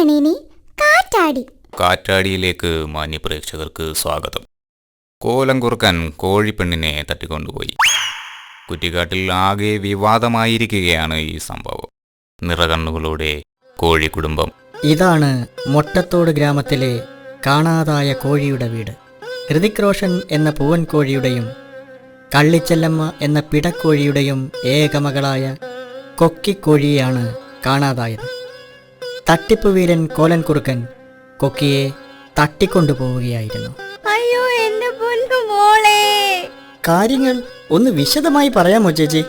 ഇനി കാറ്റാടി. കാറ്റാടിയിലേക്ക് മാന്യപ്രേക്ഷകർക്ക് സ്വാഗതം. കോലംകുറുക്കൻ കോഴിപ്പെണ്ണിനെ തട്ടിക്കൊണ്ടുപോയി. കുറ്റിക്കാട്ടിൽ ആകെ വിവാദമായിരിക്കുകയാണ് ഈ സംഭവം. നിറകണ്ണുകളോടെ കോഴിക്കുടുംബം. ഇതാണ് മൊട്ടത്തോട് ഗ്രാമത്തിലെ കാണാതായ കോഴിയുടെ വീട്. ഹൃതിക് റോഷൻ എന്ന പൂവൻ കോഴിയുടെയും കള്ളിച്ചെല്ലമ്മ എന്ന പിടക്കോഴിയുടെയും ഏകമകളായ കൊക്കിക്കോഴിയെയാണ് കാണാതായത്. തട്ടിപ്പ് വീരൻ കോലൻകുറുക്കൻ കൊക്കിയെ തട്ടിക്കൊണ്ടുപോവുകയായിരുന്നു. അയ്യോ എന്റെ പൊന്നു മോളെ, കാര്യങ്ങൾ ഒന്ന് വിശദമായി പറയാമോ ചേച്ചി?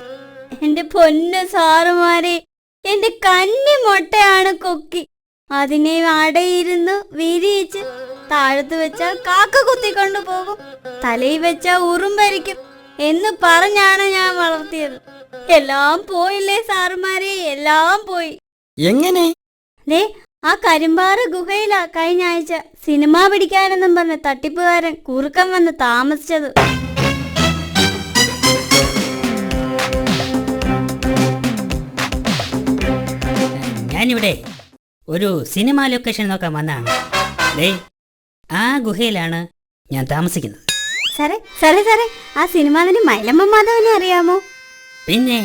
എന്റെ പൊന്നു സാറുമാരെ, എന്റെ കന്നി മുട്ടയാണ് കൊക്കി. അതിനെ അടയിരുന്ന് വിരിയിച്ച് താഴത്ത് വെച്ചാൽ കാക്ക കുത്തിക്കൊണ്ടു പോകും, തലയിൽ വെച്ചാൽ ഉറുമ്പരിക്കും എന്ന് പറഞ്ഞാണ് ഞാൻ വളർത്തിയത്. എല്ലാം പോയില്ലേ സാറുമാരെ, എല്ലാം പോയി. എങ്ങനെ? ആ കരിമ്പാറ ഗുഹയിലാ കഴിഞ്ഞ ആഴ്ച സിനിമ പിടിക്കാനെന്നും പറഞ്ഞ തട്ടിപ്പുകാരൻ കുറുക്കൻ വന്ന് താമസിച്ചത്. ഞാനിവിടെ ഒരു സിനിമ ലൊക്കേഷൻ നോക്കാൻ വന്നതാണ്. ആ ഗുഹയിലാണ് ഞാൻ താമസിക്കുന്നത്. സാറേ സാറേ സാറേ ആ സിനിമ നടി മൈലമ്മ മാധവനെ അറിയാമോ? പിന്നെ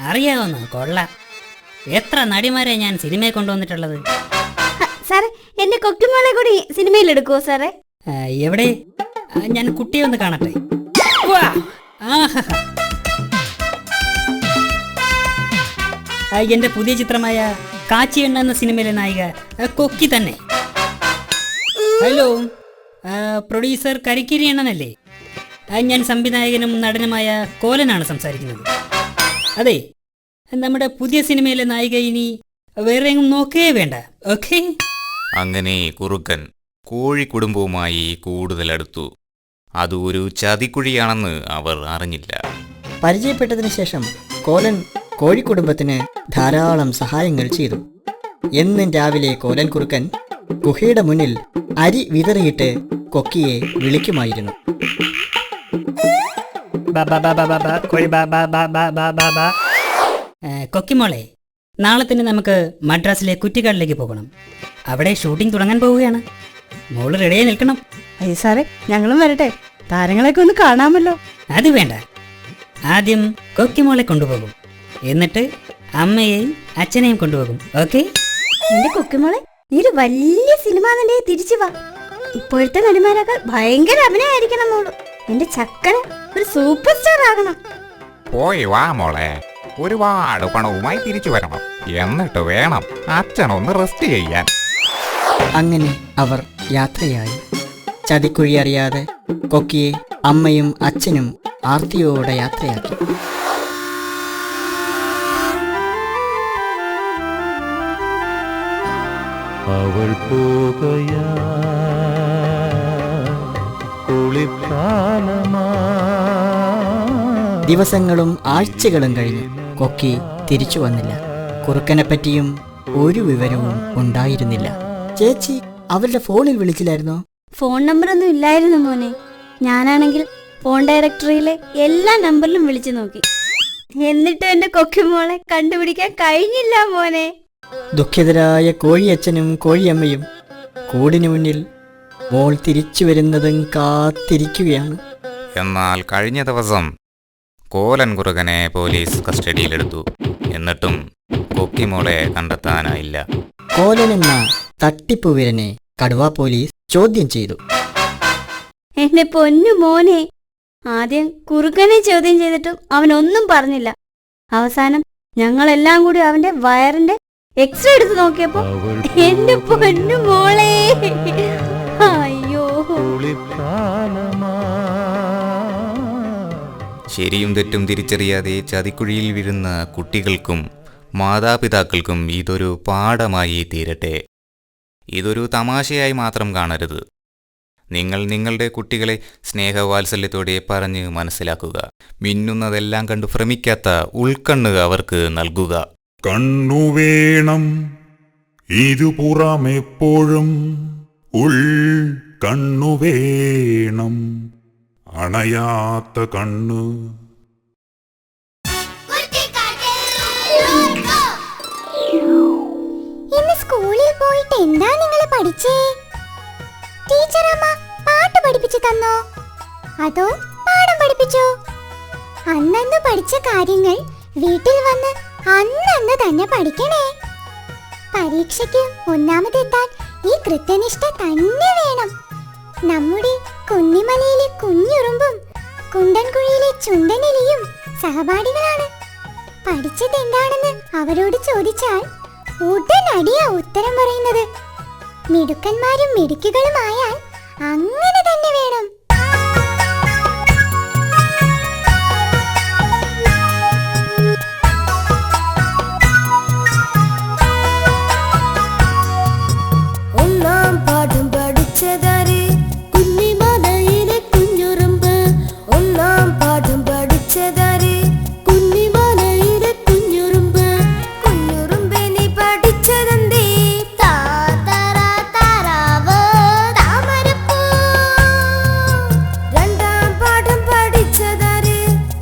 അറിയാവുന്ന കൊള്ളാം. എത്ര നടിമാരെ ഞാൻ സിനിമയെ കൊണ്ടുവന്നിട്ടുള്ളത്. സാറേ എന്റെ കൊക്കിമോളെ കൂടി സിനിമയിൽ എടുക്കുവോ സാറേ? എവിടെ? ഞാൻ കുട്ടിയെ ഒന്ന് കാണട്ടെ. എന്റെ പുതിയ ചിത്രമായ കാച്ചിയെണ്ണ എന്ന സിനിമയിലെ നായിക കൊക്കി തന്നെ. ഹലോ, പ്രൊഡ്യൂസർ കരിക്കിരി എണ്ണനല്ലേ? ഞാൻ സംവിധായകനും നടനുമായ കോലനാണ് സംസാരിക്കുന്നത്. അതെ, നമ്മുടെ പുതിയ സിനിമയിലെ നായിക ഇനി വേറെ എങ്ങും നോക്കേ വേണ്ട. ഓക്കെ. അങ്ങനെ കുറുക്കൻ കോഴിക്കുടുംബവുമായി കൂടുതൽ അടുത്തു. അത് ഒരു ചതിക്കുഴിയാണെന്ന് അവർ അറിഞ്ഞില്ല. പരിചയപ്പെട്ടതിന് ശേഷം കോലൻ കോഴിക്കുടുംബത്തിന് ധാരാളം സഹായങ്ങൾ ചെയ്തു. എന്നും രാവിലെ കോലൻ കുറുക്കൻ ഗുഹയുടെ മുന്നിൽ അരി വിതറിയിട്ട് കൊക്കിയെ വിളിക്കുമായിരുന്നു. കൊക്കിമോളെ, നാളെ തന്നെ നമുക്ക് മദ്രാസിലെ കുറ്റിക്കാട്ടിലേക്ക് പോകണം. അവിടെ ഷൂട്ടിംഗ് തുടങ്ങാൻ പോവുകയാണ്. മോള് റെഡിയായി നിൽക്കണം. അയ്യോ സാറേ, ഞങ്ങളും വരട്ടെ, താരങ്ങളെയൊക്കെ ഒന്ന് കാണാമല്ലോ. അത് വേണ്ട, ആദ്യം കൊക്കിമോളെ കൊണ്ടുപോകും, എന്നിട്ട് അമ്മയെയും അച്ഛനെയും കൊണ്ടുപോകും. ഓക്കെ? എന്റെ കൊക്കിമോളെ, നീ ഒരു വലിയ സിനിമ നടിയെ തിരിച്ചു വാ. ഇപ്പോഴത്തെ നടിമാരൊക്കെ ഭയങ്കര അഭിനയായിരിക്കണം മോള്. എന്റെ ചക്കന് ഒരു സൂപ്പർ സ്റ്റാർ ആകണം. പോയി വാ മോളെ, ഒരുപാട് പണവുമായി തിരിച്ചു വരണം. എന്നിട്ട് വേണം അച്ഛനൊന്ന് റെസ്റ്റ് ചെയ്യാൻ. അങ്ങനെ അവർ യാത്രയായി. ചതിക്കുഴി അറിയാതെ കൊക്കിയെ അമ്മയും അച്ഛനും ആർത്തിയോടെ യാത്രയാക്കി. അവൾ പോകയാ ദിവസങ്ങളും ആഴ്ചകളും കഴിഞ്ഞു. കൊക്കി തിരിച്ചു വന്നില്ല. കുറുക്കനെപ്പറ്റിയും ഒരു വിവരവും ഉണ്ടായിരുന്നില്ല. ചേച്ചി അവരുടെ ഫോണിൽ വിളിച്ചില്ലായിരുന്നോ? ഫോൺ നമ്പറൊന്നും ഇല്ലായിരുന്നു മോനെ. ഞാനാണെങ്കിൽ ഫോൺ ഡയറക്ടറിയിലെ എല്ലാ നമ്പറിലും വിളിച്ചു നോക്കി. എന്നിട്ടും എന്റെ കൊക്കിമോളെ കണ്ടുപിടിക്കാൻ കഴിഞ്ഞില്ല മോനെ. ദുഃഖിതരായ കോഴിയച്ഛനും കോഴിയമ്മയും കൂടിനു മുന്നിൽ മോൾ തിരിച്ചു വരുന്നതും കാത്തിരിക്കുകയാണ്. എന്നാൽ കഴിഞ്ഞ ദിവസം കോലൻ കുറുക്കനെ പോലീസ് കസ്റ്റഡിയിലെടുത്തു. എന്നിട്ടും കൊക്കിമോളെ കണ്ടെത്താനായില്ല. കോലൻ എന്ന തട്ടിപ്പ് വീരനെ കടുവ പോലീസ് ചോദ്യം ചെയ്തു. എന്റെ പൊന്നു മോനെ, ആദ്യം കുറുക്കനെ ചോദ്യം ചെയ്തിട്ടും അവനൊന്നും പറഞ്ഞില്ല. അവസാനം ഞങ്ങളെല്ലാം കൂടി അവന്റെ വയറിന്റെ എക്സ്റേ എടുത്ത് നോക്കിയപ്പോ എന്റെ പൊന്നു മോളെ, അയ്യോ. ശരിയും തെറ്റും തിരിച്ചറിയാതെ ചതിക്കുഴിയിൽ വീഴുന്ന കുട്ടികൾക്കും മാതാപിതാക്കൾക്കും ഇതൊരു പാഠമായി തീരട്ടെ. ഇതൊരു തമാശയായി മാത്രം കാണരുത്. നിങ്ങൾ നിങ്ങളുടെ കുട്ടികളെ സ്നേഹവാത്സല്യത്തോടെ പറഞ്ഞ് മനസ്സിലാക്കുക. മിന്നുന്നതെല്ലാം കണ്ടു ഭ്രമിക്കാത്ത ഉൾക്കണ്ണ് അവർക്ക് നൽകുക. കണ്ണു വേണം ഇരുപുറമെപ്പോഴും, ഉൾ കണ്ണു വേണം, അണയാത്ത കണ്ണ്. ഇന്ന് സ്കൂൾ സ്കൂളിൽ പോയിട്ട് എന്താ നിങ്ങൾ പഠിച്ചേ? ടീച്ചർ അമ്മ പാട്ട് പഠിപ്പിച്ചു തന്നോ അതോ പാഠം പഠിപ്പിച്ചോ? അന്നന്ന് പഠിച്ച കാര്യങ്ങൾ വീട്ടിൽ വന്ന് അന്നന്ന് തന്നെ പഠിക്കണേ. പരീക്ഷയ്ക്ക് ഒന്നാമതെത്താൻ ഈ കൃത്യനിഷ്ഠ തന്നെ വേണം. നമ്മുടെ കുന്നിമലയിലെ കുഞ്ഞുറുമ്പും കുണ്ടൻകുഴിയിലെ ചുണ്ടനെലിയും സഹപാഠികളാണ്. പഠിച്ചത് എന്താണെന്ന് അവരോട് ചോദിച്ചാൽ ഉടനടിയാ ഉത്തരം പറയുന്നത്. മിടുക്കന്മാരും മിടുക്കികളുമായാൽ അങ്ങനെ തന്നെ വേണം. ഒന്നാം പാഠം പഠിച്ചതാര്? കുന്നിമലയിലെ കുഞ്ഞുറുമ്പ്. ഒന്നാം പാഠം പഠിച്ചതാര്? കുന്നിമലയിലെ കുഞ്ഞുറുമ്പ്. കുഞ്ഞുറുമ്പേ നീ പഠിച്ചതെന്തേ? താറാവ് താമരപ്പൂ. രണ്ടാം പാഠം പഠിച്ചതാര്?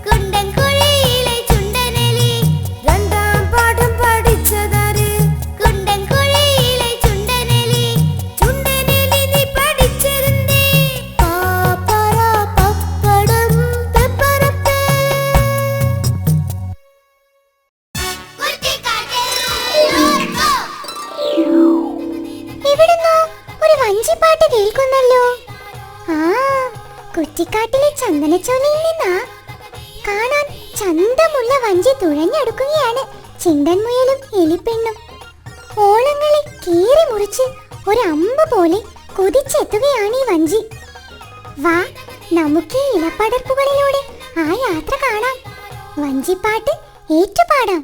കുണ്ടൻകുഴിയിലെ ചുണ്ടനെലി. രണ്ടാം പാഠം പഠിച്ചതാര്? കുണ്ടൻകുഴിയിലെ ചുണ്ടനെലി. ചുണ്ടനെലി നീ പഠിച്ചതെന്തേ? പാപ്പറ പപ്പടം പെപ്പറപ്പേ. എവിടുന്നോ ഒരു വഞ്ചിപ്പാട്ട് കേൾക്കുന്നല്ലോ. ആ, കുറ്റിക്കാട്ടിലെ ചന്ദനച്ചോലയിൽ നിന്നാ. കാണാൻ ചന്തമുള്ള വഞ്ചി തുഴഞ്ഞെടുക്കുകയാണ് ചിണ്ടൻമുയലും എലിപ്പെണ്ണും. ഓളങ്ങളെ കീറി മുറിച്ച് ഒരു അമ്പ് പോലെ കുതിച്ചെത്തുകയാണ് ഈ വഞ്ചി. വാ, നമുക്ക് ഈ ഇലപ്പടർപ്പുകളിലൂടെ ആ യാത്ര കാണാം. വഞ്ചിപ്പാട്ട് ഏറ്റുപാടാം.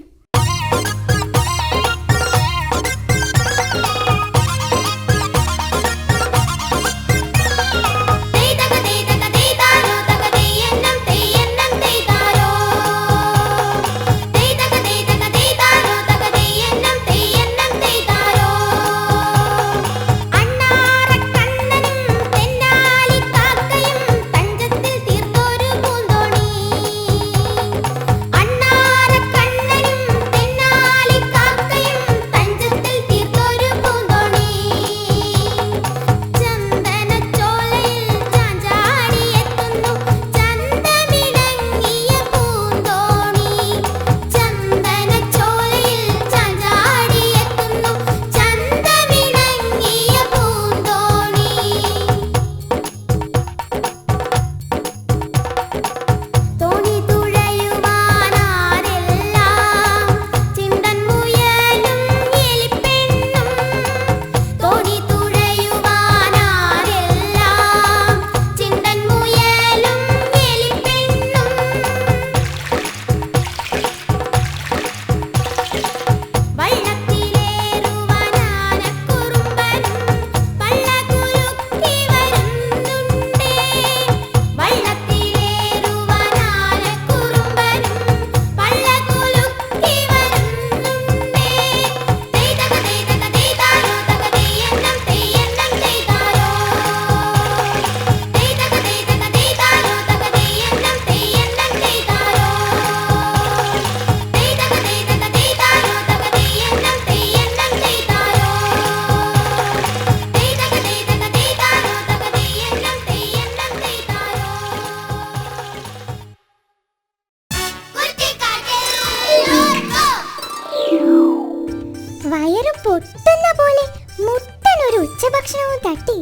വയറ് പൊട്ടുന്ന പോലെ മുട്ടനൊരു ഉച്ചഭക്ഷണവും തട്ടി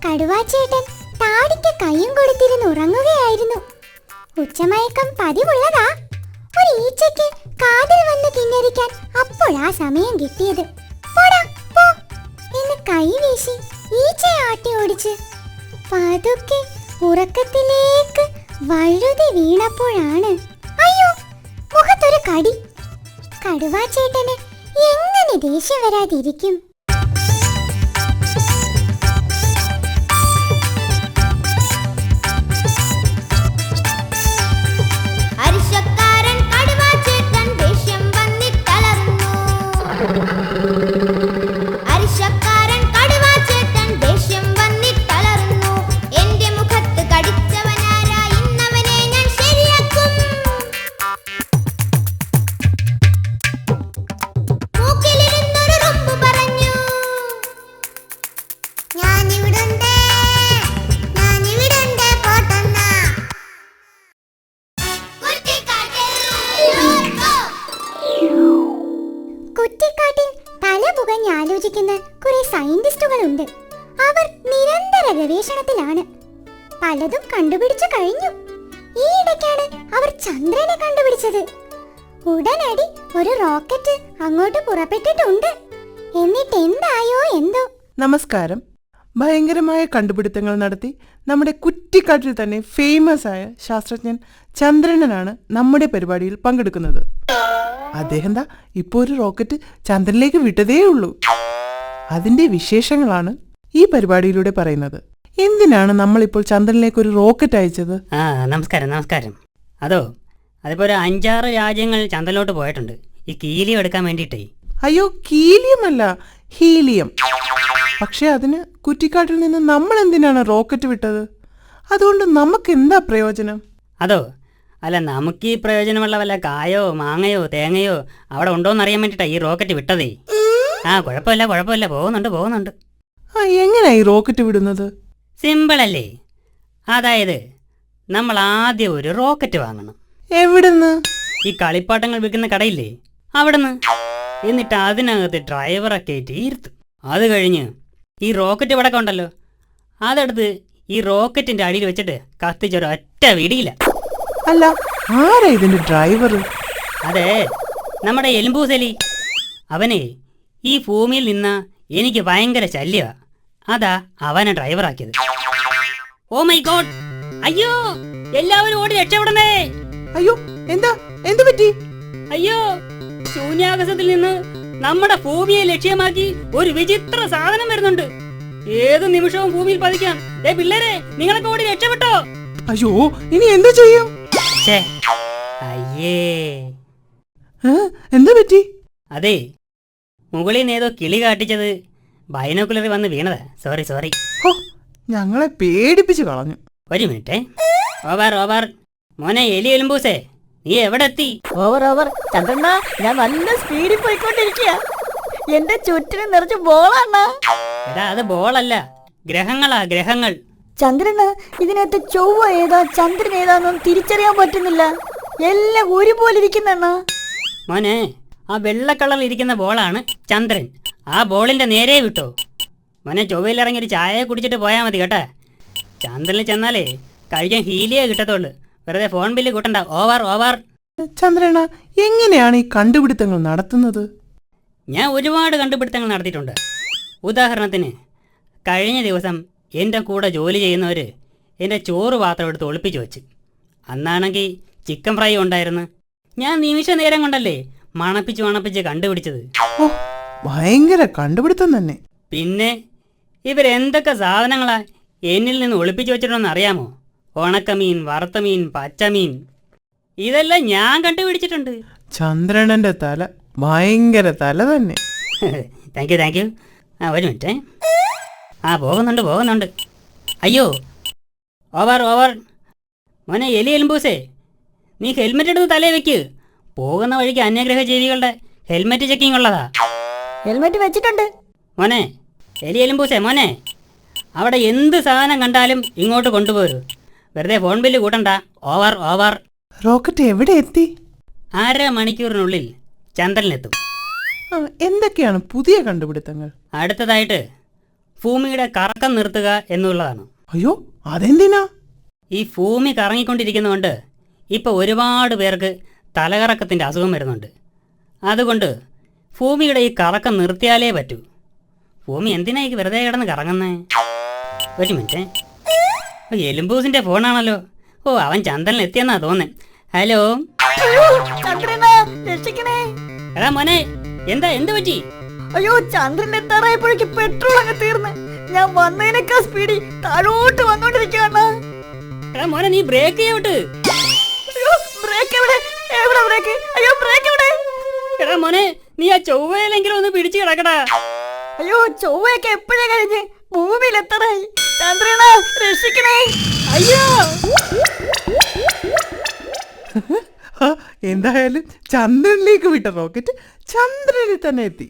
കടുവാച്ചേട്ടൻ താടിക്ക് കയ്യും കൊടുത്തിരുന്ന് ഉറങ്ങുകയായിരുന്നു. ഉച്ചമയക്കം പതിവുള്ളതാ. ഒരു ഈച്ചയ്ക്ക് കാതിൽ വന്ന് കിന്നരിക്കാൻ അപ്പോഴാ സമയം കിട്ടിയത്. പോടാ പോ എന്ന് കൈ വീശി ഈച്ചയെ ആട്ടി ഓടിച്ച് പതുക്കെ ഉറക്കത്തിലേക്ക് വഴുതി വീണപ്പോഴാണ് അയ്യോ മുഖത്തൊരു കടി. കടുവാച്ചേട്ടന് എങ്ങനെ ദേഷ്യം വരാതിരിക്കും? അരിശക്കാരൻ കടുവാച്ചേട്ടൻ ദേഷ്യം വന്നിട്ടലർന്നു. അരിശക്കാരൻ കടുവാച്ചേട്ടൻ ദേഷ്യം വന്നിട്ടലർന്നു. എന്റെ മുഖത്ത് കടിച്ചവനാരാ, ഇന്നവനെ ഞാൻ ശരിയാക്കും. മൂക്കിലിരുന്നൊരു റുമ്പ് പറഞ്ഞു, ആലോചിക്കുന്ന കുറെ സയന്റിസ്റ്റുകളുണ്ട്. അവർ നിരന്തര ഗവേഷണത്തിലാണ്. പലതും കണ്ടുപിടിച്ചു കഴിഞ്ഞു. ഈയിടയ്ക്കാണ് അവർ ചന്ദ്രനെ കണ്ടുപിടിച്ചത്. ഉടനടി ഒരു റോക്കറ്റ് അങ്ങോട്ട് പുറപ്പെട്ടിട്ടുണ്ട്. എന്നിട്ട് എന്തായോ എന്തോ. നമസ്കാരം. ഭയങ്കരമായ കണ്ടുപിടുത്തങ്ങൾ നടത്തി നമ്മുടെ കുറ്റിക്കാട്ടിൽ തന്നെ ഫേമസ് ആയ ശാസ്ത്രജ്ഞൻ ചന്ദ്രനാണ് നമ്മുടെ പരിപാടിയിൽ പങ്കെടുക്കുന്നത്. അദ്ദേഹം ഇപ്പോൾ ഒരു റോക്കറ്റ് ചന്ദ്രനിലേക്ക് വിട്ടതേ ഉള്ളൂ. അതിന്റെ വിശേഷങ്ങളാണ് ഈ പരിപാടിയിലൂടെ പറയുന്നത്. എന്തിനാണ് നമ്മളിപ്പോൾ ചന്ദ്രനിലേക്ക് ഒരു റോക്കറ്റ് അയച്ചത്? നമസ്കാരം. അതിപ്പോ ഒരു 5-6 രാജ്യങ്ങൾ ചന്ദ്രനിലോട്ട് പോയിട്ടുണ്ട് ഈ ഹീലിയം എടുക്കാൻ വേണ്ടിയിട്ടേ. അയ്യോ, ഹീലിയം അല്ല, ഹീലിയം. പക്ഷെ അതിന് കുറ്റിക്കാട്ടിൽ നിന്ന് നമ്മൾ എന്തിനാണ് റോക്കറ്റ് വിട്ടത്? അതുകൊണ്ട് നമുക്ക് എന്താ പ്രയോജനം? അല്ല, നമുക്ക് ഈ പ്രയോജനമുള്ള വല്ല കായോ മാങ്ങയോ തേങ്ങയോ അവിടെ ഉണ്ടോയെന്നറിയാൻ വേണ്ടിയിട്ടാ ഈ റോക്കറ്റ് വിട്ടതേ. കുഴപ്പമില്ല, പോകുന്നുണ്ട്. എങ്ങനെയാ ഈ റോക്കറ്റ് വിടുന്നത്? സിമ്പിൾ അല്ലേ. അതായത് നമ്മൾ ആദ്യം ഒരു റോക്കറ്റ് വാങ്ങണം. എവിടുന്ന്? ഈ കളിപ്പാട്ടങ്ങൾ വിൽക്കുന്ന കടയില്ലേ, അവിടുന്ന്. എന്നിട്ട് അതിനകത്ത് ഡ്രൈവറെ കയറ്റി ഇരുത്തും. അത് കഴിഞ്ഞ് ഈ റോക്കറ്റ് ഇവിടെ ഉണ്ടല്ലോ, അതെടുത്ത് ഈ റോക്കറ്റിന്റെ അടിയിൽ വെച്ചിട്ട് കത്തിച്ചൊരു ഒറ്റ വിടിയില്ല. അല്ല, ആരാ ഇതിന്റെ ഡ്രൈവർ? അതെ, നമ്മുടെ എലുമ്പൂസലി. അവനെ ഈ ഭൂമിയിൽ നിന്ന് എനിക്ക് ഭയങ്കര ശല്യമാ. അതാ അവനെ ഡ്രൈവറാക്കിയത്. Oh my God! അയ്യോ, എല്ലാവരും ഓടി രക്ഷപ്പെടണേ! അയ്യോ, എന്ത് പറ്റി? അയ്യോ, ശൂന്യാകാശത്തിൽ നിന്ന് നമ്മുടെ ഭൂമിയെ ലക്ഷ്യമാക്കി ഒരു വിചിത്ര സാധനം വരുന്നുണ്ട്. ഏത് നിമിഷവും ഭൂമിയിൽ പതിക്കാം. പിള്ളേരെ, നിങ്ങളൊക്കെ ഓടി രക്ഷപ്പെട്ടോ? അയ്യോ, ഇനി എന്ത് ചെയ്യും? അയ്യേ, എന്താ പറ്റി? അതെ, മുകളിൽ നിന്ന് ഏതോ കിളി കാട്ടിച്ചത് ബൈനോക്കുലറിൽ വന്ന് വീണതാ. സോറി. ഞങ്ങളെ പേടിപ്പിച്ചു കളഞ്ഞു. ഒരു മിനിറ്റ്. ഓവർ. മോനെ എലി എലുമ്പൂസേ, നീ എവിടെ എത്തി? ഓവർ ചന്ദ്രണ്ണ, ഞാൻ നല്ല സ്പീഡിൽ പോയിക്കൊണ്ടിരിക്കുക. എന്റെ ചുറ്റിന് നിറച്ച് ബോളാണ്. എടാ, അത് ബോളല്ല, ഗ്രഹങ്ങൾ. ചന്ദ്രന് ഇതിനകത്ത് ചൊവ്വ ഏതാ ചന്ദ്രൻ ഏതാന്നും തിരിച്ചറിയാൻ പറ്റുന്നില്ല. എല്ലാം ഒരുപോലെ ഇരിക്കുന്ന. മോനെ, ആ വെള്ള കളറിൽ ഇരിക്കുന്ന ബോളാണ് ചന്ദ്രൻ. ആ ബോളിന്റെ നേരെ വിട്ടോ. മോനെ, ചൊവ്വയിലിറങ്ങി ഒരു ചായ കുടിച്ചിട്ട് പോയാൽ മതി കേട്ടാ. ചന്ദ്രനിൽ ചെന്നാലേ കഴിക്കാൻ ഹീലിയേ കിട്ടത്തുള്ളൂ. വെറുതെ ഫോൺ ബില്ല് കൂട്ടണ്ട. ഓവർ. ചന്ദ്രന, എങ്ങനെയാണ് ഈ കണ്ടുപിടുത്തങ്ങൾ നടത്തുന്നത്? ഞാൻ ഒരുപാട് കണ്ടുപിടുത്തങ്ങൾ നടത്തിയിട്ടുണ്ട്. ഉദാഹരണത്തിന്, കഴിഞ്ഞ ദിവസം എൻ്റെ കൂടെ ജോലി ചെയ്യുന്നവർ എൻ്റെ ചോറ് പാത്രം എടുത്ത് ഒളിപ്പിച്ച് വെച്ച്. അന്നാണെങ്കിൽ ചിക്കൻ ഫ്രൈ ഉണ്ടായിരുന്നു. ഞാൻ നിമിഷ നേരം കൊണ്ടല്ലേ മണപ്പിച്ച് കണ്ടുപിടിച്ചത്. ഓ, ഭയങ്കര കണ്ടുപിടുത്തം തന്നെ. പിന്നെ ഇവരെന്തൊക്കെ സാധനങ്ങളാ എന്നിൽ നിന്ന് ഒളിപ്പിച്ച് വെച്ചിട്ടുണ്ടെന്ന് അറിയാമോ? ഉണക്കമീൻ, വറുത്തമീൻ, പച്ചമീൻ, ഇതെല്ലാം ഞാൻ കണ്ടുപിടിച്ചിട്ടുണ്ട്. ചന്ദ്രനന്റെ തല ഭയങ്കര തല തന്നെ. Thank you. ഒരു മിനിറ്റ്. പോകുന്നുണ്ട്. അയ്യോ, ഓവർ. മോനെ എലി എലുമ്പൂസേ, നീ ഹെൽമെറ്റ് എടുത്ത് തലേ വെക്ക്. പോകുന്ന വഴിക്ക് അന്യഗ്രഹ ജീവികളുടെ ഹെൽമെറ്റ് ചെക്കിംഗ് ഉള്ളതാ. ഹെൽമെറ്റ് വെച്ചിട്ടുണ്ട്. മോനെ എലി എലുമ്പൂസേ, മോനെ, അവിടെ എന്ത് സാധനം കണ്ടാലും ഇങ്ങോട്ട് കൊണ്ടുപോരൂ. വെറുതെ ഫോൺ ബില്ല് കൂട്ടണ്ട. ഓവർ. റോക്കറ്റ് എവിടെ എത്തി? 1/2 മണിക്കൂറിനുള്ളിൽ ചന്ദ്രനിലെത്തും. എന്തൊക്കെയാണ് പുതിയ കണ്ടുപിടുത്തങ്ങൾ? അടുത്തതായിട്ട് ഭൂമിയുടെ കറക്കം നിർത്തുക എന്നുള്ളതാണ്. അയ്യോ, അതെന്തിനാ? ഈ ഭൂമി കറങ്ങിക്കൊണ്ടിരിക്കുന്നതുകൊണ്ട് ഇപ്പോൾ ഒരുപാട് പേർക്ക് തലകറക്കത്തിൻ്റെ അസുഖം വരുന്നുണ്ട്. അതുകൊണ്ട് ഭൂമിയുടെ ഈ കറക്കം നിർത്തിയാലേ പറ്റൂ. ഭൂമി എന്തിനാ ഈ വെറുതെ കിടന്ന് കറങ്ങുന്നേ? ഒരു മിനിറ്റ്. എലുമ്പൂസിൻ്റെ ഫോണാണല്ലോ. അവൻ ചന്ദ്രനിൽ എത്തിയെന്നാ തോന്നേ. ഹലോ രക്ഷിക്കണേ. എടാ മോനെ, എന്ത് പറ്റി? അയ്യോ, ചന്ദ്രൻ എത്താറായപ്പോഴേക്ക് പെട്രോൾ അങ്ങ് തീർന്ന്. ഞാൻ വന്നതിനേക്കാൾ സ്പീഡിൽ താഴോട്ട് വന്നോണ്ടിരിക്കുകയാണ്. എടാ മോനെ, നീ ബ്രേക്ക് ചെയ്യോട്ട്. ബ്രേക്ക് എവിടെ? ബ്രേക്ക്? അയ്യോ, ബ്രേക്ക് എവിടെ? എടാ മോനെ, നീ ആ ചൊവ്വയിലെങ്കിലും ഒന്ന് പിടിച്ചു കിടക്കടാ. അയ്യോ, ചൊവ്വയൊക്കെ എപ്പോഴേ കഴിഞ്ഞ് ഭൂമിയിൽ എത്താറായി. ചന്ദ്രന, രക്ഷിക്കണേ. അയ്യോ, എന്തായാലും ചന്ദ്രനിലേക്ക് വിട്ട റോക്കറ്റ് ചന്ദ്രനിൽ തന്നെ എത്തി.